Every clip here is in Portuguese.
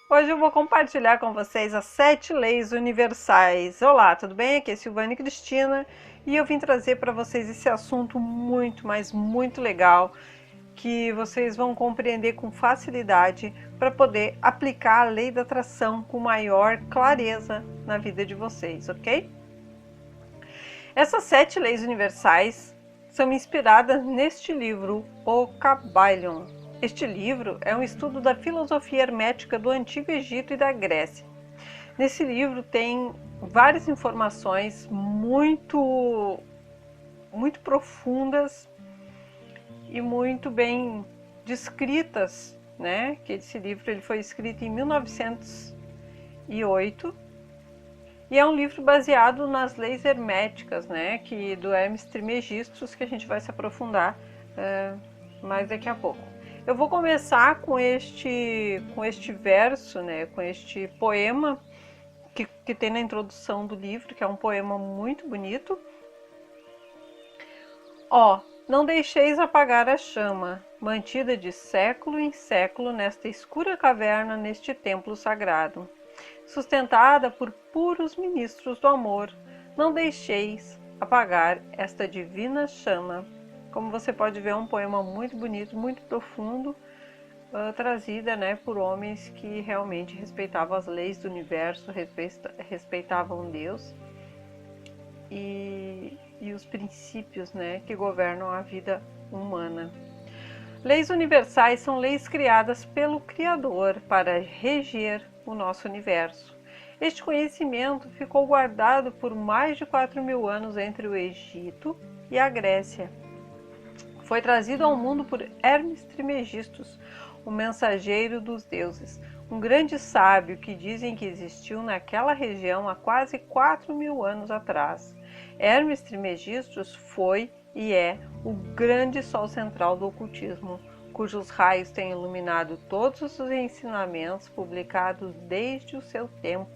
Hoje eu vou compartilhar com vocês as 7 leis universais. Olá, tudo bem? Aqui é Silvana Cristina e eu vim trazer para vocês esse assunto muito, mas muito legal que vocês vão compreender com facilidade para poder aplicar a lei da atração com maior clareza na vida de vocês, ok? Essas 7 leis universais são inspiradas neste livro, O Kybalion. Este livro é um estudo da filosofia hermética do Antigo Egito e da Grécia. Nesse livro tem várias informações muito profundas e muito bem descritas, né? Que esse livro ele foi escrito em 1908 e é um livro baseado nas leis herméticas, né? Que do Hermes Trismegistus, que a gente vai se aprofundar mais daqui a pouco. Eu vou começar com este verso, né, com este poema que tem na introdução do livro, que é um poema muito bonito. Não deixeis apagar a chama, mantida de século em século nesta escura caverna, neste templo sagrado. Sustentada por puros ministros do amor, não deixeis apagar esta divina chama. Como você pode ver, é um poema muito bonito, muito profundo, trazida, né, por homens que realmente respeitavam as leis do universo, respeitavam Deus e os princípios, né, que governam a vida humana. Leis universais são leis criadas pelo Criador para reger o nosso universo. Este conhecimento ficou guardado por mais de 4.000 anos entre o Egito e a Grécia. Foi trazido ao mundo por Hermes Trismegistus, o mensageiro dos deuses, um grande sábio que dizem que existiu naquela região há quase 4.000 anos atrás. Hermes Trismegistus foi e é o grande sol central do ocultismo, cujos raios têm iluminado todos os ensinamentos publicados desde o seu tempo.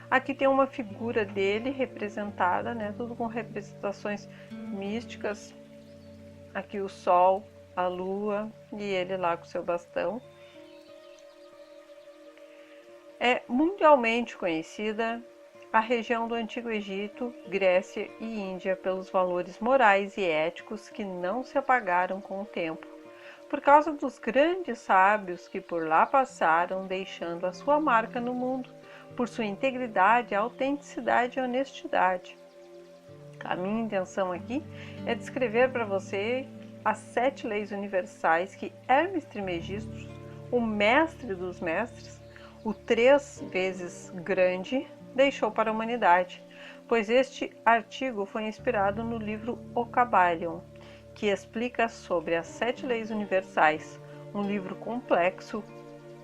Aqui tem uma figura dele representada, né, tudo com representações místicas. Aqui o sol, a lua e ele lá com seu bastão. É mundialmente conhecida a região do Antigo Egito, Grécia e Índia pelos valores morais e éticos que não se apagaram com o tempo, por causa dos grandes sábios que por lá passaram, deixando a sua marca no mundo, por sua integridade, autenticidade e honestidade. A minha intenção aqui é descrever para você as 7 leis universais que Hermes Trismegistus, o mestre dos mestres, o 3 vezes grande, deixou para a humanidade, pois este artigo foi inspirado no livro O Kybalion, que explica sobre as 7 leis universais, um livro complexo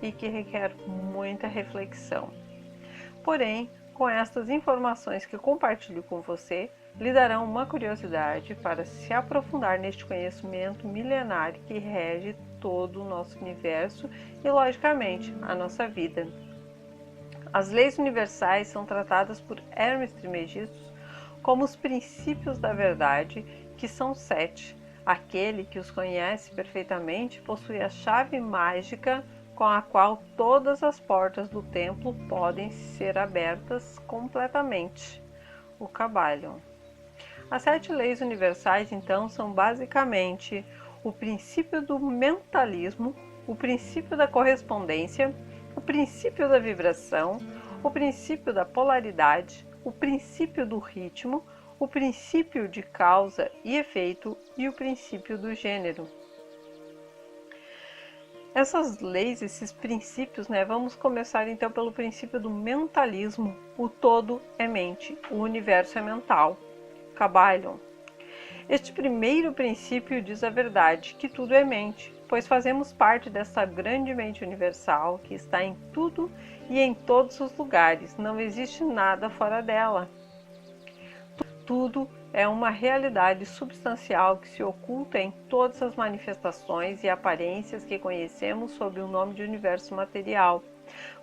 e que requer muita reflexão. Porém, com estas informações que compartilho com você, lhe darão uma curiosidade para se aprofundar neste conhecimento milenário que rege todo o nosso universo e, logicamente, a nossa vida. As leis universais são tratadas por Hermes Trismegistus como os princípios da verdade, que são 7. Aquele que os conhece perfeitamente possui a chave mágica com a qual todas as portas do templo podem ser abertas completamente. O Kybalion. As 7 leis universais, então, são basicamente o princípio do mentalismo, o princípio da correspondência, o princípio da vibração, o princípio da polaridade, o princípio do ritmo, o princípio de causa e efeito e o princípio do gênero. Essas leis, esses princípios, né? Vamos começar então pelo princípio do mentalismo. O todo é mente, o universo é mental. Kybalion. Este primeiro princípio diz a verdade, que tudo é mente, pois fazemos parte dessa grande mente universal que está em tudo e em todos os lugares. Não existe nada fora dela. Tudo é uma realidade substancial que se oculta em todas as manifestações e aparências que conhecemos sob o nome de universo material.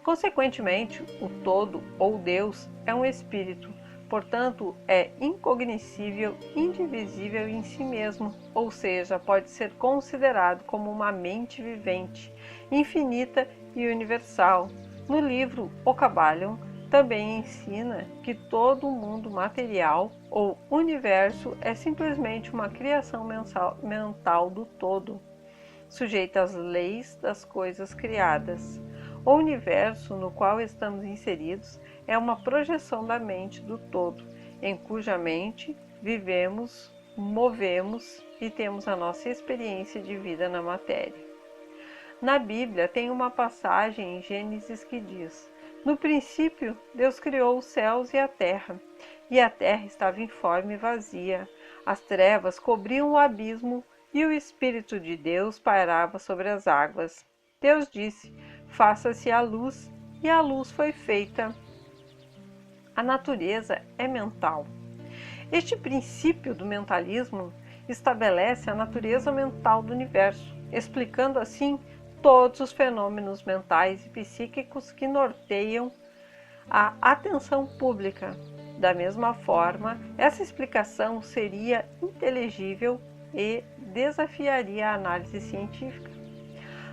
Consequentemente, o todo, ou Deus, é um espírito, portanto, é incognoscível, indivisível em si mesmo, ou seja, pode ser considerado como uma mente vivente, infinita e universal. No livro O Kybalion, também ensina que todo o mundo material ou universo é simplesmente uma criação mental do todo, sujeita às leis das coisas criadas. O universo no qual estamos inseridos é uma projeção da mente do todo, em cuja mente vivemos, movemos e temos a nossa experiência de vida na matéria. Na Bíblia tem uma passagem em Gênesis que diz: no princípio, Deus criou os céus e a terra estava informe e vazia. As trevas cobriam o abismo e o Espírito de Deus pairava sobre as águas. Deus disse: faça-se a luz, e a luz foi feita. A natureza é mental. Este princípio do mentalismo estabelece a natureza mental do universo, explicando assim todos os fenômenos mentais e psíquicos que norteiam a atenção pública. Da mesma forma, essa explicação seria inteligível e desafiaria a análise científica.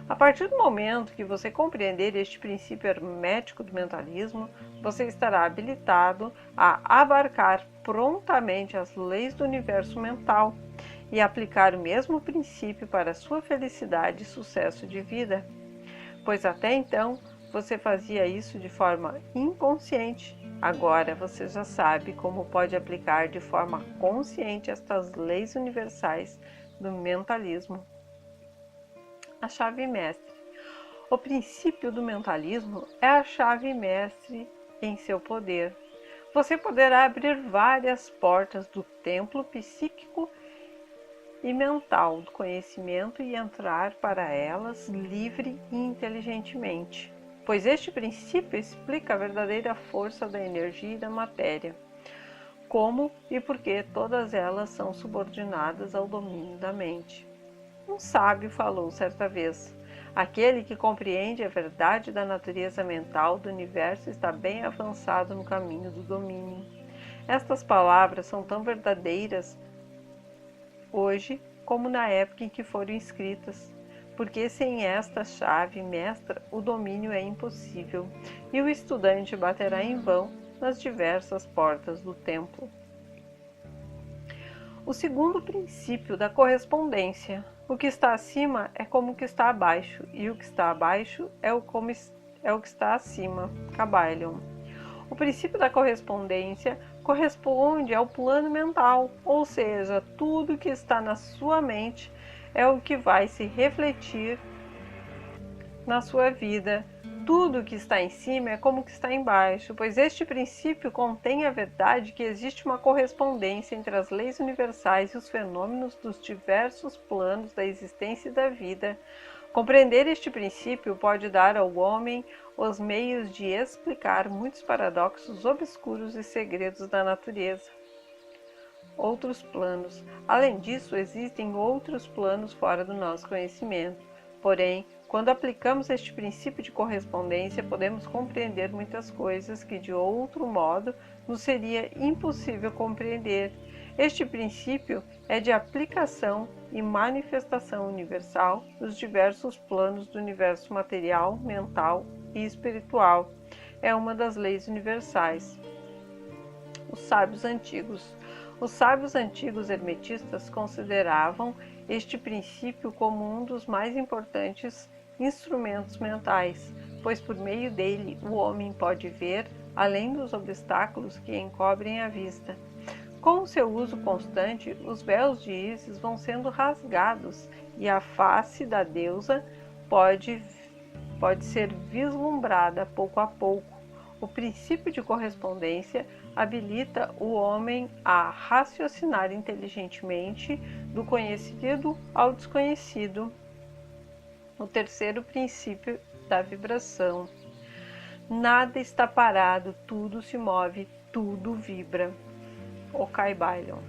A partir do momento que você compreender este princípio hermético do mentalismo, você estará habilitado a abarcar prontamente as leis do universo mental e aplicar o mesmo princípio para sua felicidade e sucesso de vida, pois até então você fazia isso de forma inconsciente. Agora você já sabe como pode aplicar de forma consciente estas leis universais do mentalismo. A chave mestre. O princípio do mentalismo é a chave mestre em seu poder. Você poderá abrir várias portas do templo psíquico e mental do conhecimento e entrar para elas livre e inteligentemente, pois este princípio explica a verdadeira força da energia e da matéria, como e por que todas elas são subordinadas ao domínio da mente. Um sábio falou certa vez: aquele que compreende a verdade da natureza mental do universo está bem avançado no caminho do domínio. Estas palavras são tão verdadeiras hoje como na época em que foram escritas, porque sem esta chave mestra o domínio é impossível e o estudante baterá em vão nas diversas portas do templo. O segundo princípio da correspondência. O que está acima é como o que está abaixo, e o que está abaixo é o que está acima. Kybalion. O princípio da correspondência corresponde ao plano mental, ou seja, tudo que está na sua mente é o que vai se refletir na sua vida. Tudo que está em cima é como que está embaixo, pois este princípio contém a verdade que existe uma correspondência entre as leis universais e os fenômenos dos diversos planos da existência e da vida. Compreender este princípio pode dar ao homem os meios de explicar muitos paradoxos obscuros e segredos da natureza. Outros planos. Além disso, existem outros planos fora do nosso conhecimento. Porém, quando aplicamos este princípio de correspondência, podemos compreender muitas coisas que de outro modo nos seria impossível compreender. Este princípio é de aplicação e manifestação universal dos diversos planos do universo material, mental e espiritual. É uma das leis universais. Os sábios antigos. Os sábios antigos hermetistas consideravam este princípio como um dos mais importantes instrumentos mentais, pois por meio dele o homem pode ver além dos obstáculos que encobrem a vista. Com o seu uso constante, os véus de Ísis vão sendo rasgados e a face da deusa pode ser vislumbrada pouco a pouco. O princípio de correspondência habilita o homem a raciocinar inteligentemente do conhecido ao desconhecido. O terceiro princípio da vibração. Nada está parado, tudo se move, tudo vibra. O Kybalion.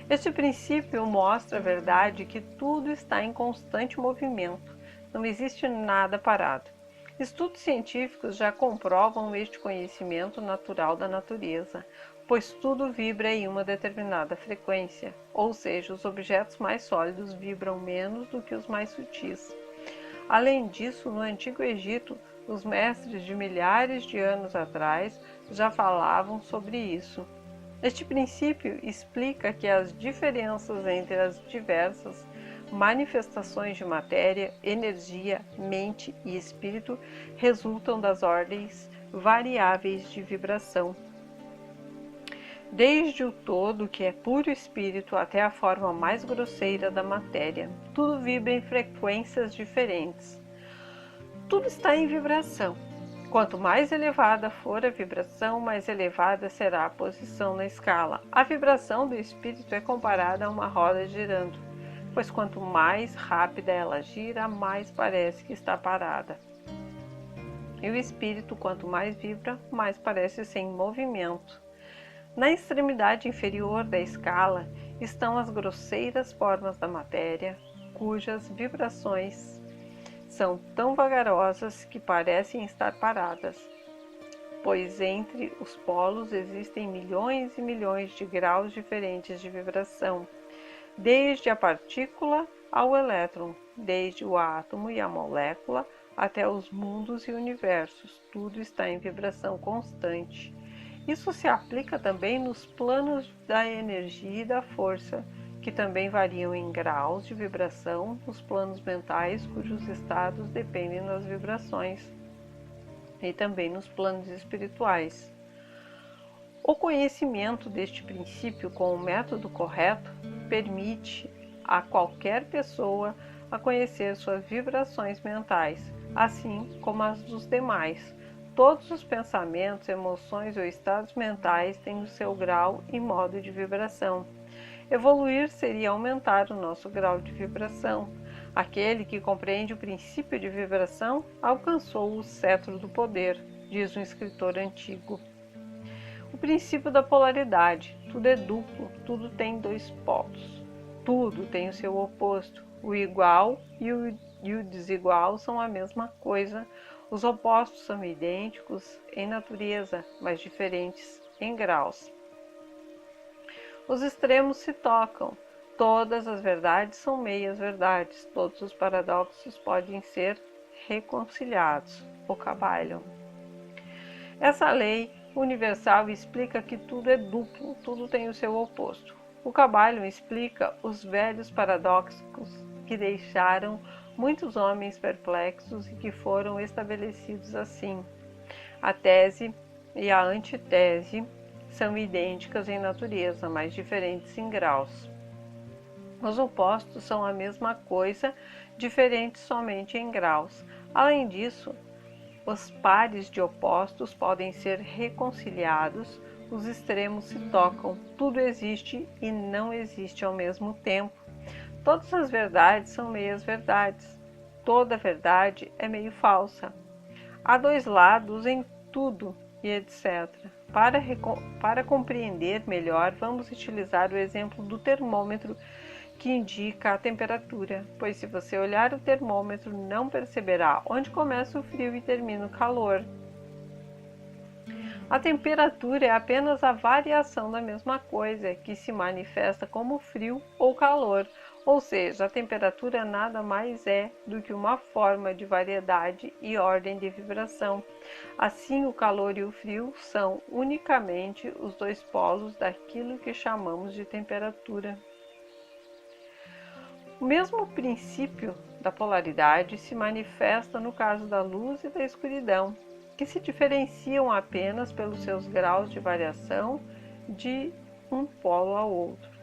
Este princípio mostra a verdade que tudo está em constante movimento, não existe nada parado. Estudos científicos já comprovam este conhecimento natural da natureza, pois tudo vibra em uma determinada frequência, ou seja, os objetos mais sólidos vibram menos do que os mais sutis. Além disso, no Antigo Egito, Os mestres de milhares de anos atrás já falavam sobre isso. Este princípio explica que as diferenças entre as diversas manifestações de matéria, energia, mente e espírito resultam das ordens variáveis de vibração. Desde o todo, que é puro espírito, até a forma mais grosseira da matéria, tudo vibra em frequências diferentes. Tudo está em vibração. Quanto mais elevada for a vibração, mais elevada será a posição na escala. A vibração do espírito é comparada a uma roda girando, pois quanto mais rápida ela gira, mais parece que está parada. E o espírito, quanto mais vibra, mais parece ser em movimento. Na extremidade inferior da escala estão as grosseiras formas da matéria, cujas vibrações são tão vagarosas que parecem estar paradas, pois entre os polos existem milhões e milhões de graus diferentes de vibração, desde a partícula ao elétron, desde o átomo e a molécula até os mundos e universos, tudo está em vibração constante. Isso se aplica também nos planos da energia e da força, que também variam em graus de vibração nos planos mentais, cujos estados dependem das vibrações, e também nos planos espirituais. O conhecimento deste princípio com o método correto permite a qualquer pessoa a conhecer suas vibrações mentais, assim como as dos demais. Todos os pensamentos, emoções ou estados mentais têm o seu grau e modo de vibração. Evoluir seria aumentar o nosso grau de vibração. Aquele que compreende o princípio de vibração alcançou o cetro do poder, diz um escritor antigo. O princípio da polaridade. Tudo é duplo, tudo tem dois polos. Tudo tem o seu oposto. O igual e o desigual são a mesma coisa. Os opostos são idênticos em natureza, mas diferentes em graus. Os extremos se tocam. Todas as verdades são meias verdades. Todos os paradoxos podem ser reconciliados. O Kybalion. Essa lei universal explica que tudo é duplo, tudo tem o seu oposto. O Kybalion explica os velhos paradoxos que deixaram muitos homens perplexos e que foram estabelecidos assim. A tese e a antitese são idênticas em natureza, mas diferentes em graus. Os opostos são a mesma coisa, diferentes somente em graus. Além disso, os pares de opostos podem ser reconciliados, os extremos se tocam, tudo existe e não existe ao mesmo tempo. Todas as verdades são meias verdades. Toda verdade é meio falsa. Há dois lados em tudo e etc. Para compreender melhor, vamos utilizar o exemplo do termômetro que indica a temperatura, pois se você olhar o termômetro não perceberá onde começa o frio e termina o calor. A temperatura é apenas a variação da mesma coisa, que se manifesta como frio ou calor, ou seja, a temperatura nada mais é do que uma forma de variedade e ordem de vibração. Assim, o calor e o frio são unicamente os dois polos daquilo que chamamos de temperatura. O mesmo princípio da polaridade se manifesta no caso da luz e da escuridão, que se diferenciam apenas pelos seus graus de variação de um polo ao outro.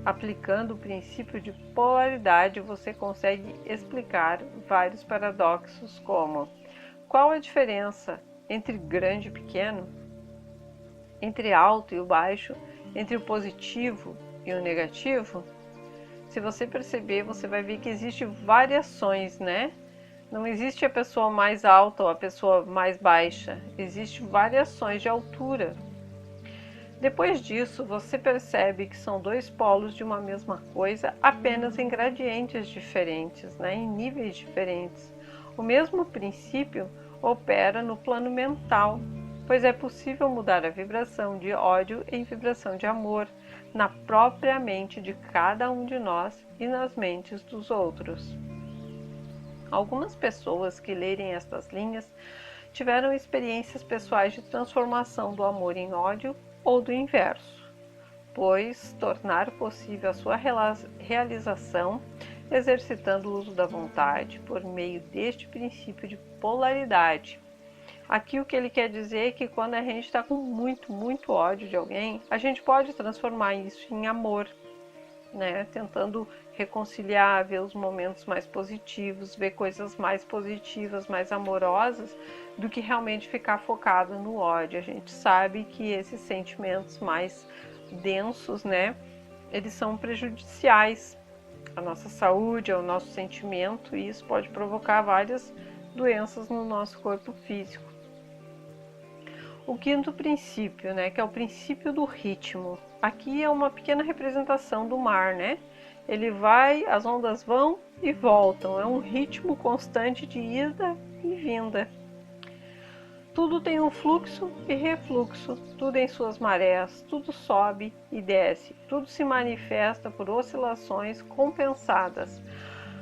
Aplicando o princípio de polaridade, você consegue explicar vários paradoxos como: qual a diferença entre grande e pequeno? Entre alto e o baixo? Entre o positivo e o negativo? Se você perceber, você vai ver que existem variações, né? Não existe a pessoa mais alta ou a pessoa mais baixa, existem variações de altura. Depois disso, você percebe que são dois polos de uma mesma coisa, apenas em gradientes diferentes, né? Em níveis diferentes. O mesmo princípio opera no plano mental, pois é possível mudar a vibração de ódio em vibração de amor, na própria mente de cada um de nós e nas mentes dos outros. Algumas pessoas que lerem estas linhas tiveram experiências pessoais de transformação do amor em ódio ou do inverso, pois tornar possível a sua realização exercitando o uso da vontade por meio deste princípio de polaridade. Aqui o que ele quer dizer é que quando a gente está com muito ódio de alguém, a gente pode transformar isso em amor, né? Tentando reconciliar, ver os momentos mais positivos, ver coisas mais positivas, mais amorosas, do que realmente ficar focado no ódio. A gente sabe que esses sentimentos mais densos, né, eles são prejudiciais à nossa saúde, ao nosso sentimento, e isso pode provocar várias doenças no nosso corpo físico. O quinto princípio, né, que é o princípio do ritmo. Aqui é uma pequena representação do mar, né? Ele vai, as ondas vão e voltam. É um ritmo constante de ida e vinda. Tudo tem um fluxo e refluxo, tudo em suas marés, tudo sobe e desce, tudo se manifesta por oscilações compensadas.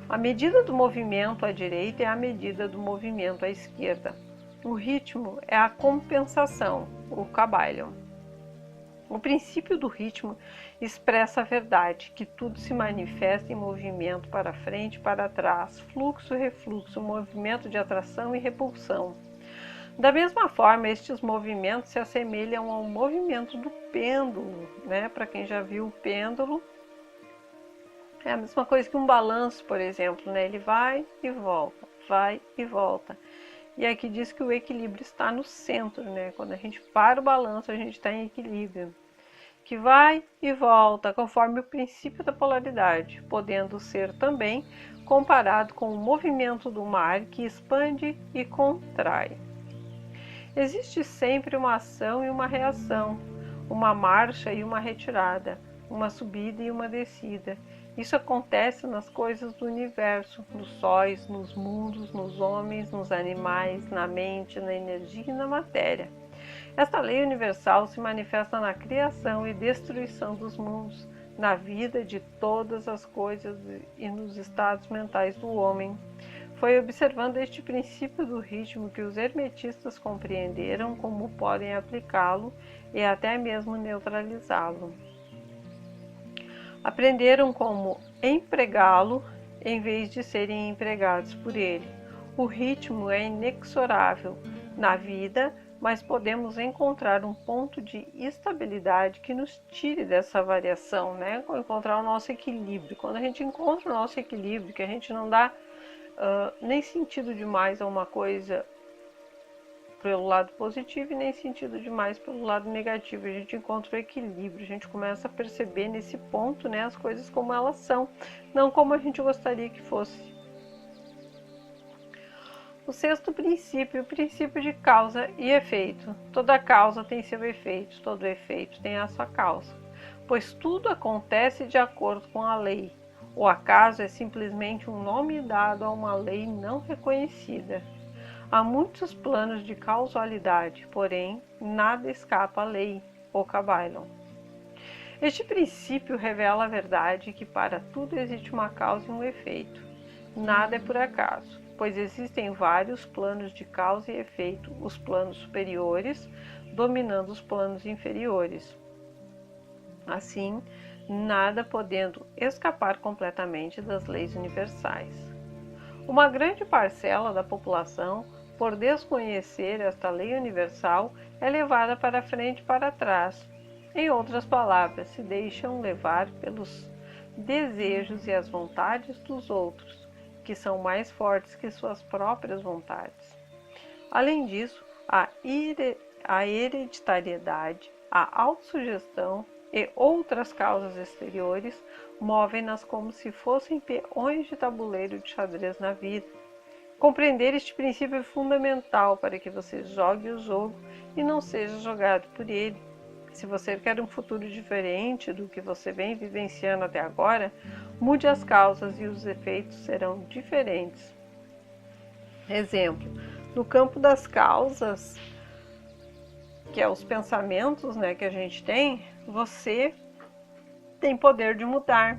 A medida do movimento à direita é a medida do movimento à esquerda. O ritmo é a compensação, o Kybalion. O princípio do ritmo expressa a verdade, que tudo se manifesta em movimento para frente e para trás, fluxo e refluxo, movimento de atração e repulsão. Da mesma forma, estes movimentos se assemelham ao movimento do pêndulo, né? Para quem já viu o pêndulo, é a mesma coisa que um balanço, por exemplo, né? Ele vai e volta, vai e volta. E aqui diz que o equilíbrio está no centro, né? Quando a gente para o balanço, a gente está em equilíbrio, que vai e volta conforme o princípio da polaridade, podendo ser também comparado com o movimento do mar que expande e contrai. Existe sempre uma ação e uma reação, uma marcha e uma retirada, uma subida e uma descida. Isso acontece nas coisas do universo, nos sóis, nos mundos, nos homens, nos animais, na mente, na energia e na matéria. Esta lei universal se manifesta na criação e destruição dos mundos, na vida de todas as coisas e nos estados mentais do homem. Foi observando este princípio do ritmo que os hermetistas compreenderam como podem aplicá-lo e até mesmo neutralizá-lo. Aprenderam como empregá-lo em vez de serem empregados por ele. O ritmo é inexorável na vida, mas podemos encontrar um ponto de estabilidade que nos tire dessa variação, né? Encontrar o nosso equilíbrio. Quando a gente encontra o nosso equilíbrio, que a gente não dá nem sentido demais a uma coisa pelo lado positivo e nem sentido demais pelo lado negativo. A gente encontra o equilíbrio, a gente começa a perceber nesse ponto, né, as coisas como elas são, não como a gente gostaria que fosse. O sexto princípio, o princípio de causa e efeito. Toda causa tem seu efeito, todo efeito tem a sua causa, pois tudo acontece de acordo com a lei. O acaso é simplesmente um nome dado a uma lei não reconhecida. Há muitos planos de causalidade, porém, nada escapa à lei, o Kybalion. Este princípio revela a verdade que para tudo existe uma causa e um efeito. Nada é por acaso, pois existem vários planos de causa e efeito, os planos superiores dominando os planos inferiores. Assim, nada podendo escapar completamente das leis universais. Uma grande parcela da população, por desconhecer esta lei universal, é levada para frente e para trás. Em outras palavras, se deixam levar pelos desejos e as vontades dos outros, que são mais fortes que suas próprias vontades. Além disso, a hereditariedade, a autossugestão e outras causas exteriores movem-nas como se fossem peões de tabuleiro de xadrez na vida. Compreender este princípio é fundamental para que você jogue o jogo e não seja jogado por ele. Se você quer um futuro diferente do que você vem vivenciando até agora, mude as causas e os efeitos serão diferentes. Exemplo, no campo das causas, que é os pensamentos, né, que a gente tem, você tem poder de mudar.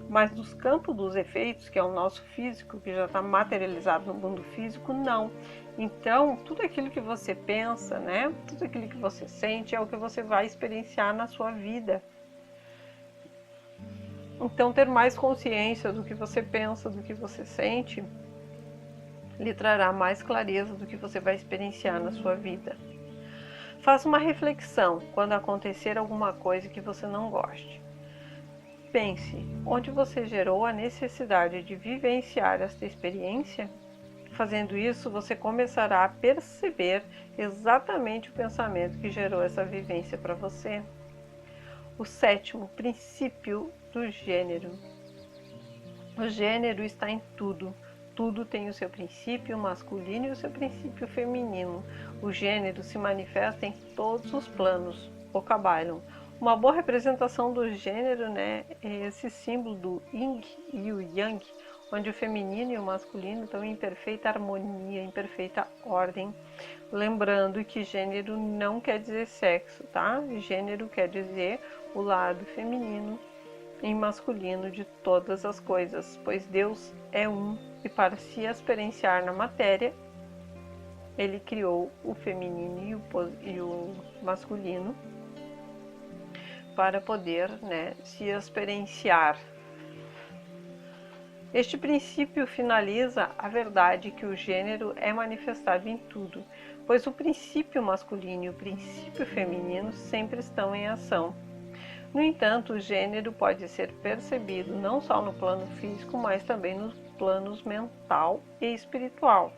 Mas nos campos dos efeitos, que é o nosso físico, que já está materializado no mundo físico, não. Então, tudo aquilo que você pensa, né? Tudo aquilo que você sente é o que você vai experienciar na sua vida. Então, ter mais consciência do que você pensa, do que você sente, lhe trará mais clareza do que você vai experienciar na sua vida. Faça uma reflexão quando acontecer alguma coisa que você não goste. Pense, onde você gerou a necessidade de vivenciar esta experiência? Fazendo isso, você começará a perceber exatamente o pensamento que gerou essa vivência para você. O 7º princípio do gênero. O gênero está em tudo. Tudo tem o seu princípio masculino e o seu princípio feminino. O gênero se manifesta em todos os planos. O Kybalion. Uma boa representação do gênero, né, é esse símbolo do Yin e o Yang, onde o feminino e o masculino estão em perfeita harmonia, em perfeita ordem. Lembrando que gênero não quer dizer sexo, tá? Gênero quer dizer o lado feminino e masculino de todas as coisas, pois Deus é um e para se experienciar na matéria, Ele criou o feminino e o masculino para poder, né, se experienciar. Este princípio finaliza a verdade que o gênero é manifestado em tudo, pois o princípio masculino e o princípio feminino sempre estão em ação. No entanto, o gênero pode ser percebido não só no plano físico, mas também nos planos mental e espiritual.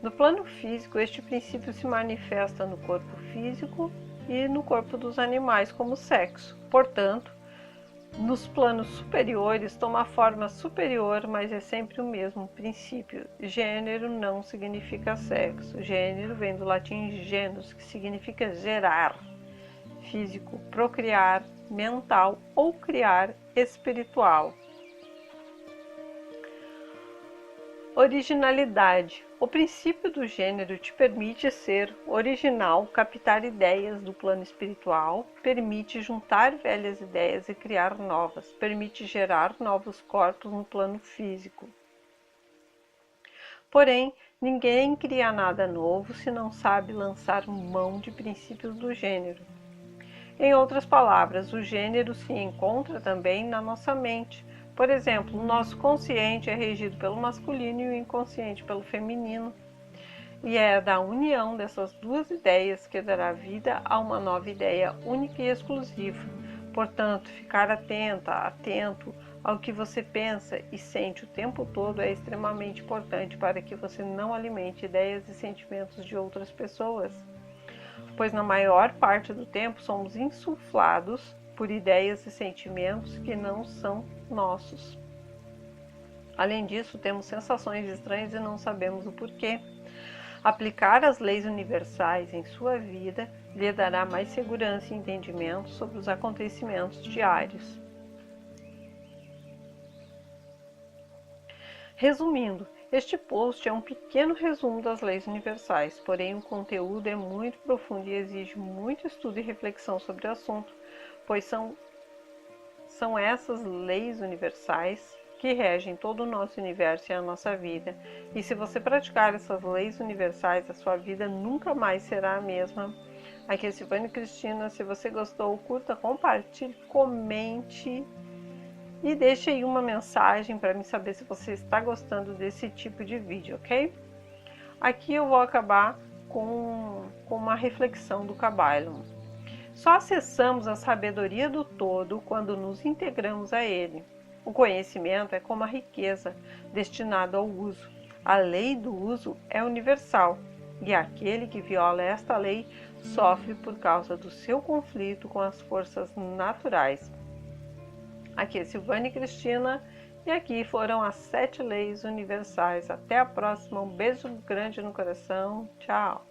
No plano físico, este princípio se manifesta no corpo físico e no corpo dos animais como sexo. Portanto, nos planos superiores toma forma superior, mas é sempre o mesmo princípio. Gênero não significa sexo. Gênero vem do latim genus, que significa gerar, físico, procriar, mental ou criar, espiritual. Originalidade. O princípio do gênero te permite ser original, captar ideias do plano espiritual, permite juntar velhas ideias e criar novas, permite gerar novos corpos no plano físico. Porém, ninguém cria nada novo se não sabe lançar mão de princípios do gênero. Em outras palavras, o gênero se encontra também na nossa mente. Por exemplo, o nosso consciente é regido pelo masculino e o inconsciente pelo feminino. E é da união dessas duas ideias que dará vida a uma nova ideia única e exclusiva. Portanto, ficar atento ao que você pensa e sente o tempo todo é extremamente importante para que você não alimente ideias e sentimentos de outras pessoas. Pois na maior parte do tempo somos insuflados por ideias e sentimentos que não são nossos. Além disso, temos sensações estranhas e não sabemos o porquê. Aplicar as leis universais em sua vida lhe dará mais segurança e entendimento sobre os acontecimentos diários. Resumindo, este post é um pequeno resumo das leis universais, porém o conteúdo é muito profundo e exige muito estudo e reflexão sobre o assunto, pois são essas leis universais que regem todo o nosso universo e a nossa vida. E se você praticar essas leis universais, a sua vida nunca mais será a mesma. Aqui é Silvânia Cristina. Se você gostou, curta, compartilhe, comente e deixe aí uma mensagem para mim saber se você está gostando desse tipo de vídeo, ok? Aqui eu vou acabar com uma reflexão do Kybalion. Só acessamos a sabedoria do todo quando nos integramos a ele. O conhecimento é como a riqueza, destinado ao uso. A lei do uso é universal, e aquele que viola esta lei sofre por causa do seu conflito com as forças naturais. Aqui é Silvânia Cristina, e aqui foram as 7 leis universais. Até a próxima, um beijo grande no coração, tchau!